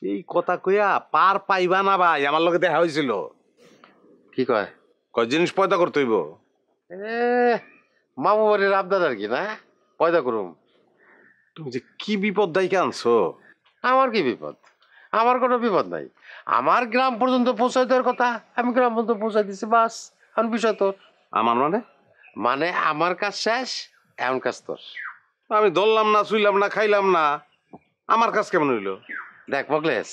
এই কথা কইয়া পার পাইবা না ভাই, আমার লগে দেখা হয়েছিল। কি কয়? কয় জিনিস পয়দা করতে হইব। মামু বাড়ির আবদার আর কি না, পয়দা করুম। তুমি যে কি বিপদ দায়িকে আনছো। আমার কি বিপদ? আমার কোনো বিপদ নাই। আমার গ্রাম পর্যন্ত পৌঁছাই দেওয়ার কথা, আমি গ্রাম পর্যন্ত পৌঁছাই দিছি, বাস। এখন বিষয় তোর। আমার মানে আমার কাজ শেষ, এমন কাজ তোর। আমি ধরলাম না, শুইলাম না, খাইলাম না, আমার কাজ কেমন হইলো? দেখ মকলেশ,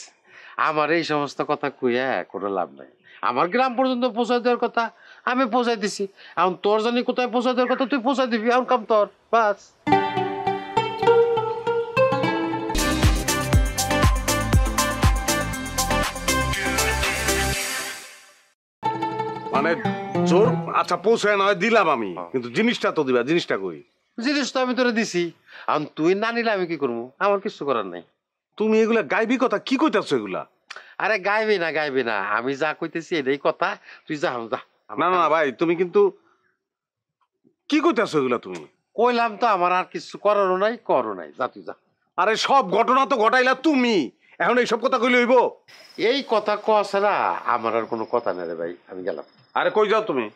আমার এই সমস্ত কথা কইয়া কোনো লাভ নাই। আমার গ্রাম পর্যন্ত পৌঁছাই দেওয়ার কথা আমি পৌঁছাই দিছি। এখন তোর জানি কোথায় পৌঁছাই দেওয়ার কথা তুই পৌঁছাই দিবি, এখন কাম তোর, বাস। মানে জোর আচ্ছা পৌঁছায় নয় দিলাম আমি, কিন্তু জিনিসটা তো দিবা। জিনিসটা কই? জিনিস তো আমি তোরে দিছি, এখন তুই না নিলে আমি কি করবো? আমার কিছু করার নাই। তুমি এগুলা গাইবি কথা কি কইতাছো এগুলা? আরে গাইবি না, আমি যা কইতেছি এটাই কথা। তুই যা যা। না না ভাই, তুমি কিন্তু কি কইতাছো এগুলা তুমি? কইলাম তো আমার আর কিছু করারও নাই, করো নাই, যা তুই যা। আরে সব ঘটনা তো ঘটাইলা তুমি, এখন এইসব কথা কইলে হইব? এই কথা কছে না, আমার আর কোনো কথা নেই রে ভাই, আমি গেলাম। আরে কই যাও তুমি?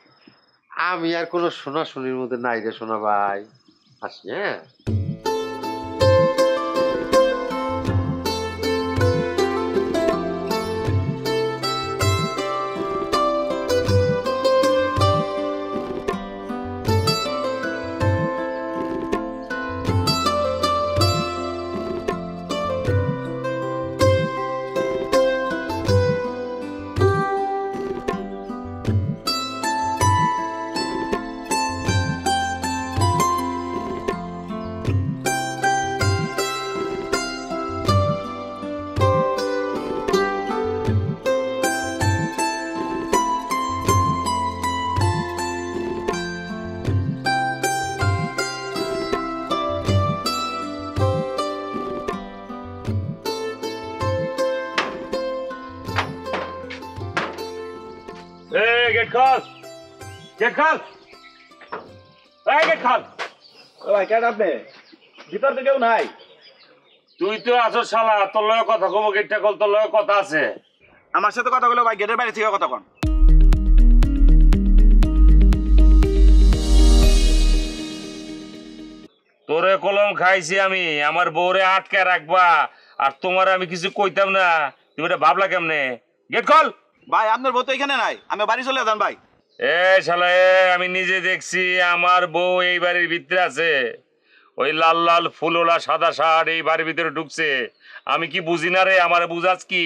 আমি আর কোনো শোনাশুনির মধ্যে নাই রে শোনা ভাই, আসি। হ্যাঁ গেট খোল, গেট খোল, এই গেট খোল। ভাই কেন আপনি ভিতর তো কেউ নাই? তুই তো আছো শালা, তোর লগে কথা কব, গেটটা খোল, তোর লগে কথা আছে। আমার সাথে কথা বলে ভাই গেটের বাইরে থেকে কথা কন। তোরে কলম খাইছি আমি, আমার বউরে আটকে রাখবা আর তোমার আমি কিছু কইতাম না, তুমি এটা ভাবলা কেমনে? গেট খোল। ভাই আপনার বউ তো এখানে নাই, আমি বাড়ি চলে যান ভাই। এ শালা আমি নিজে দেখছি আমার বউ এই বাড়ির ভিতরে আছে। ওই লাল লাল ফুলোলা সাদা শার্ট এই বাড়ির ভিতরে ঢুকছে। আমি কি বুঝি না রে? আমারে বুঝাস কি?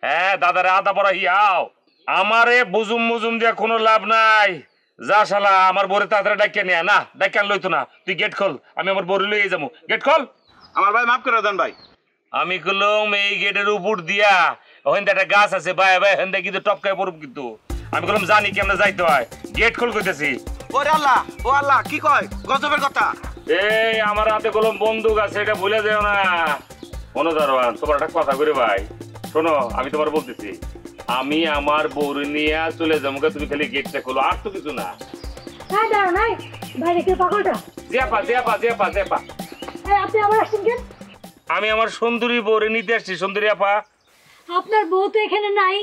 হ্যাঁ দাদারে আদা পড়া হিয়াও, আমারে বুজুম মুজুম দিয়ে কোনো লাভ নাই। যা শালা আমার বউরে তাড়াতাড়ি ডাকিয়ে নিয়ে না, ডাকিয়ে লইতো না। তুই গেট খোল, আমি আমার বউরে লইয়ে যাবো। গেট খোল। আমার ভাই মাফ করে দেন ভাই। আমি কলম এই গেটের উপর দিয়া, ওখানে একটা গাছ আছে ভাই ভাই, হেন্দা কিন্তু টপকায় পড়ব কিন্তু। আমি কলম জানি কেমনে যাইতে হয়। গেট খোল কইতেছি। ওরে আল্লাহ, ও আল্লাহ, কি কয় গজবের কথা? এই আমার হাতে কলম বন্দুক আছে, এটা ভুলে যাও না। মনে দারোয়ান, তোমার একটা কথা করে ভাই শোনো, আমি তোমার বলতেছি, আমি আমার বউরে নিয়ে চলে যাবো, তুমি খালি গেটটা খোলো, আর তো কিছু না। আমি আমার সুন্দরী বউরে নিতে আসছি। সুন্দরী আপা, আপনার বউ তো এখানে নাই।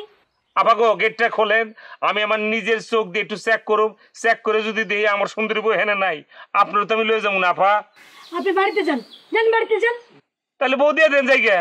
আপা গো গেটটা খোলেন, আমি আমার নিজের চোখ দিয়ে একটু চেক করুম। চেক করে যদি দেখি আমার সুন্দরী বউ এখানে নাই, আপনার তো আমি লয়ে যাবো না আপা। আপনি বাড়িতে যান, যান বাড়িতে যান। তাহলে বউ দিয়ে দেন জায়গা।